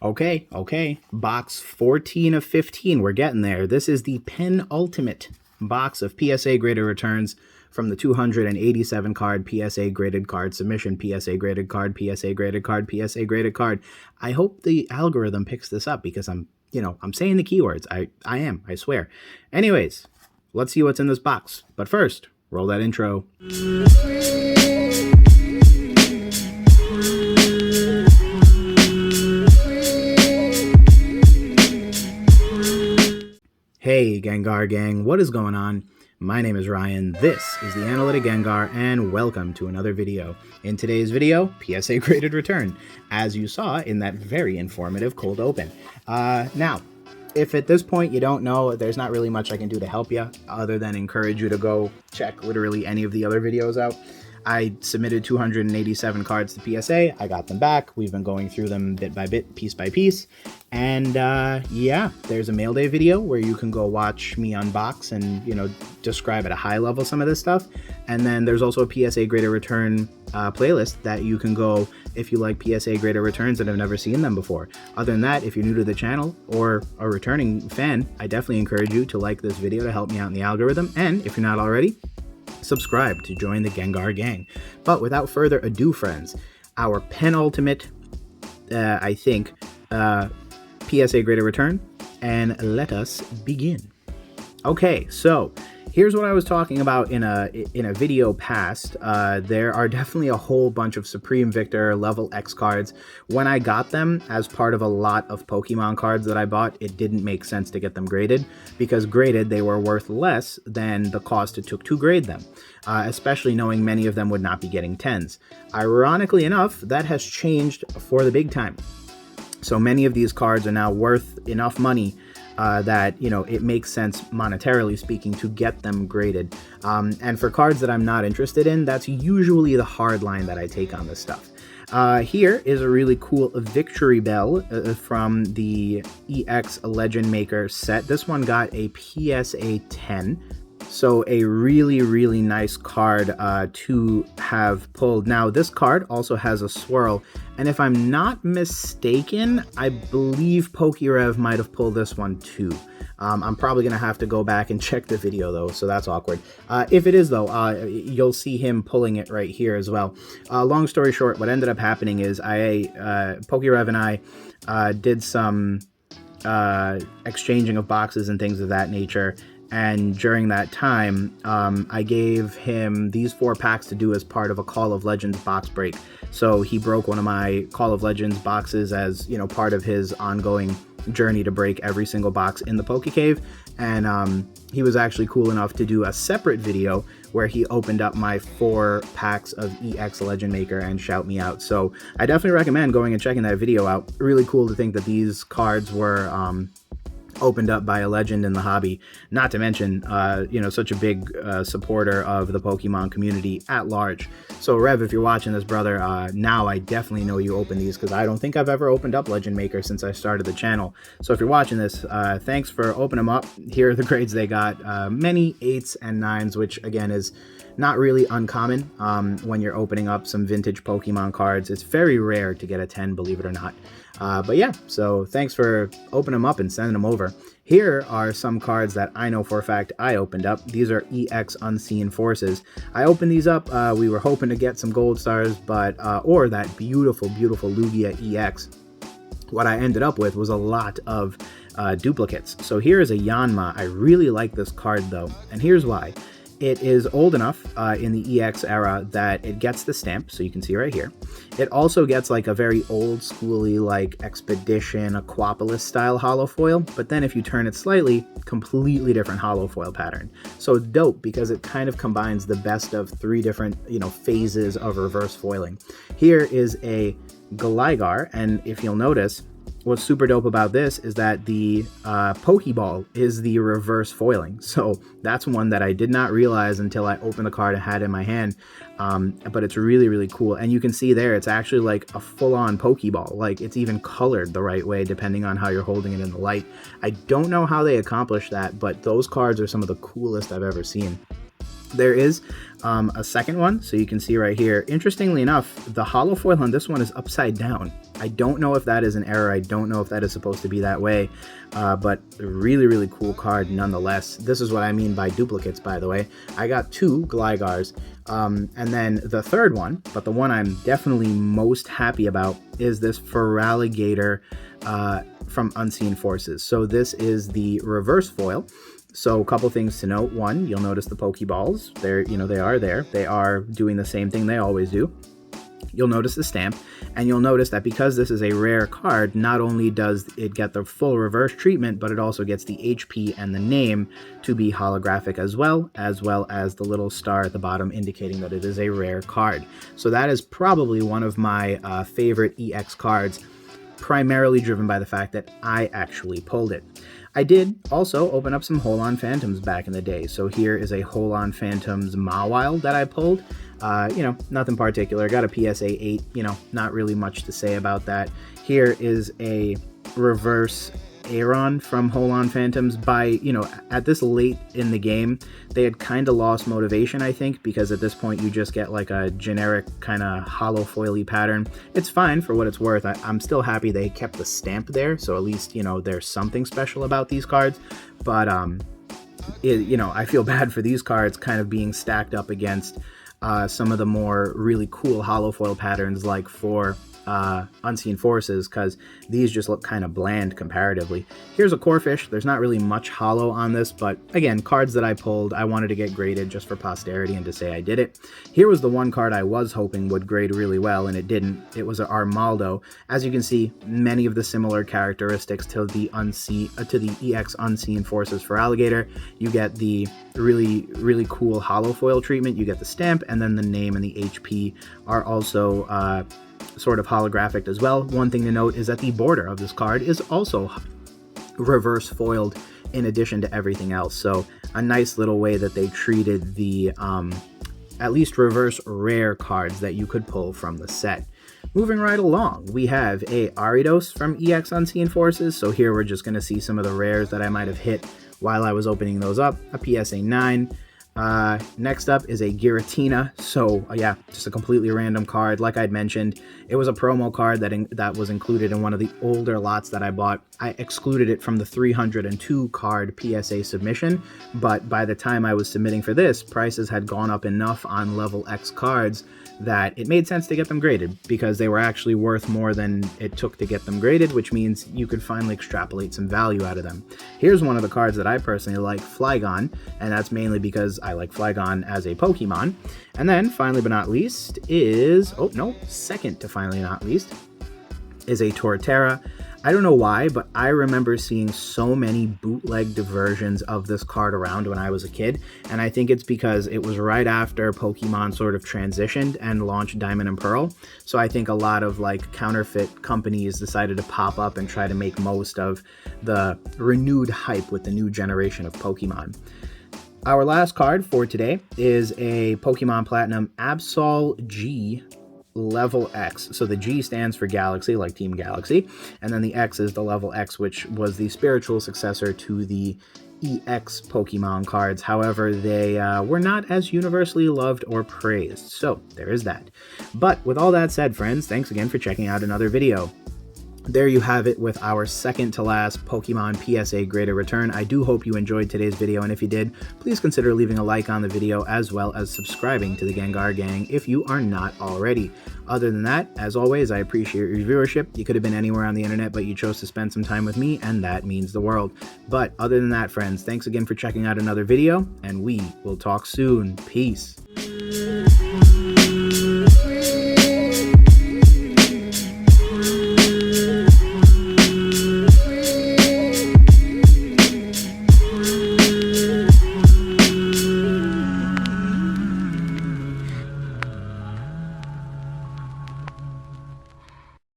Okay. Box 14 of 15. We're getting there. This is the penultimate box of PSA graded returns from the 287 card PSA graded card submission. PSA graded card, PSA graded card, PSA graded card. I hope the algorithm picks this up because I'm saying the keywords. I swear. Anyways, let's see what's in this box. But first, roll that intro. Hey Gengar Gang, what is going on? My name is Ryan, this is the Analytic Gengar, and welcome to another video. In today's video, PSA graded return, as you saw in that very informative cold open. Now, if at this point you don't know, there's not really much I can do to help you, other than encourage you to go check literally any of the other videos out. I submitted 287 cards to PSA. I got them back. We've been going through them bit by bit, piece by piece. And yeah, there's a mail day video where you can go watch me unbox and, describe at a high level some of this stuff. And then there's also a PSA graded return playlist that you can go if you like PSA graded returns and have never seen them before. Other than that, if you're new to the channel or a returning fan, I definitely encourage you to like this video to help me out in the algorithm. And if you're not already, subscribe to join the Gengar Gang. But without further ado, friends, our penultimate, PSA graded return, and let us begin. Okay, so here's what I was talking about in a video past. There are definitely a whole bunch of Supreme Victor level X cards. When I got them as part of a lot of Pokemon cards that I bought, it didn't make sense to get them graded, because graded they were worth less than the cost it took to grade them, especially knowing many of them would not be getting 10s. Ironically enough, that has changed for the big time. So many of these cards are now worth enough money that, it makes sense monetarily speaking to get them graded. And for cards that I'm not interested in, that's usually the hard line that I take on this stuff. Here is a really cool Victory Bell from the EX Legend Maker set. This one got a PSA 10. So a really, really nice card to have pulled. Now, this card also has a swirl, and if I'm not mistaken, I believe Pokérev might have pulled this one too. I'm probably going to have to go back and check the video, though, so that's awkward. If it is, though, you'll see him pulling it right here as well. Long story short, what ended up happening is Pokérev and I did some exchanging of boxes and things of that nature. And during that time, I gave him these 4 packs to do as part of a Call of Legends box break. So he broke one of my Call of Legends boxes as, part of his ongoing journey to break every single box in the Pokécave. And he was actually cool enough to do a separate video where he opened up my 4 packs of EX Legend Maker and shout me out. So I definitely recommend going and checking that video out. Really cool to think that these cards were opened up by a legend in the hobby, not to mention such a big supporter of the Pokemon community at large. So Rev, if you're watching this, brother, now I definitely know you opened these, because I don't think I've ever opened up Legend Maker since I started the channel. So if you're watching this, thanks for opening them up. Here are the grades they got. Many 8s and 9s, which again is not really uncommon when you're opening up some vintage Pokemon cards. It's very rare to get a 10, believe it or not. But yeah, so thanks for opening them up and sending them over. Here are some cards that I know for a fact I opened up. These are EX Unseen Forces. I opened these up. We were hoping to get some gold stars, but or that beautiful, beautiful Lugia EX. What I ended up with was a lot of duplicates. So here is a Yanma. I really like this card though, and here's why. It is old enough in the EX era that it gets the stamp, so you can see right here. It also gets like a very old schooly like Expedition Aquapolis style holo foil, but then if you turn it slightly, completely different holo foil pattern. So dope, because it kind of combines the best of 3 different phases of reverse foiling. Here is a Gligar, and if you'll notice, what's super dope about this is that the Pokeball is the reverse foiling. So that's one that I did not realize until I opened the card and had it in my hand. But it's really, really cool. And you can see there, it's actually like a full-on Pokeball. Like, it's even colored the right way, depending on how you're holding it in the light. I don't know how they accomplished that, but those cards are some of the coolest I've ever seen. There is a second one, so you can see right here. Interestingly enough, the holo foil on this one is upside down. I don't know if that is an error. I don't know if that is supposed to be that way, but really, really cool card nonetheless. This is what I mean by duplicates, by the way. I got 2 Glygars, and then the third one, but the one I'm definitely most happy about is this Feraligatr from Unseen Forces. So this is the reverse foil. So a couple things to note. One, you'll notice the Pokeballs. They're, they are there. They are doing the same thing they always do. You'll notice the stamp, and you'll notice that because this is a rare card, not only does it get the full reverse treatment, but it also gets the HP and the name to be holographic as well as the little star at the bottom indicating that it is a rare card. So that is probably one of my favorite EX cards, primarily driven by the fact that I actually pulled it. I did also open up some Holon Phantoms back in the day. So here is a Holon Phantoms Mawile that I pulled. Nothing particular. Got a PSA 8, not really much to say about that. Here is a reverse Aeron from Holon Phantoms. By, at this late in the game, they had kind of lost motivation, I think, because at this point you just get like a generic kind of hollow foily pattern. It's fine for what it's worth. I'm still happy they kept the stamp there, so at least, there's something special about these cards. But, I feel bad for these cards kind of being stacked up against some of the more really cool hollow foil patterns like for Unseen Forces, because these just look kind of bland comparatively. Here's a Corphish. There's not really much hollow on this, but again, cards that I pulled, I wanted to get graded just for posterity and to say I did it. Here was the one card I was hoping would grade really well, and it didn't. It was an Armaldo. As you can see, many of the similar characteristics to the EX Unseen Forces Feraligatr. You get the really, really cool hollow foil treatment. You get the stamp, and then the name and the HP are also sort of holographic as well. One thing to note is that the border of this card is also reverse foiled in addition to everything else. So a nice little way that they treated the at least reverse rare cards that you could pull from the set. Moving right along, we have a Aridos from EX Unseen Forces. So here we're just going to see some of the rares that I might have hit while I was opening those up. A PSA 9. Next up is a Giratina. So yeah, just a completely random card. Like I'd mentioned, it was a promo card that was included in one of the older lots that I bought. I excluded it from the 302 card PSA submission, but by the time I was submitting for this, prices had gone up enough on level X cards that it made sense to get them graded, because they were actually worth more than it took to get them graded, which means you could finally extrapolate some value out of them. Here's one of the cards that I personally like, Flygon, and that's mainly because I like Flygon as a Pokemon. And then, finally but not least, second to finally not least, is a Torterra. I don't know why, but I remember seeing so many bootlegged versions of this card around when I was a kid, and I think it's because it was right after Pokemon sort of transitioned and launched Diamond and Pearl, so I think a lot of like counterfeit companies decided to pop up and try to make most of the renewed hype with the new generation of Pokemon. Our last card for today is a Pokemon Platinum Absol G level X. So the G stands for Galaxy, like Team Galaxy, and then the X is the level X, which was the spiritual successor to the EX Pokemon cards. However, they were not as universally loved or praised. So there is that. But with all that said, friends, thanks again for checking out another video. There you have it with our second to last Pokemon PSA graded return. I do hope you enjoyed today's video, and if you did, please consider leaving a like on the video as well as subscribing to the Gengar Gang if you are not already. Other than that, as always, I appreciate your viewership. You could have been anywhere on the internet, but you chose to spend some time with me, and that means the world. But other than that, friends, thanks again for checking out another video, and we will talk soon. Peace.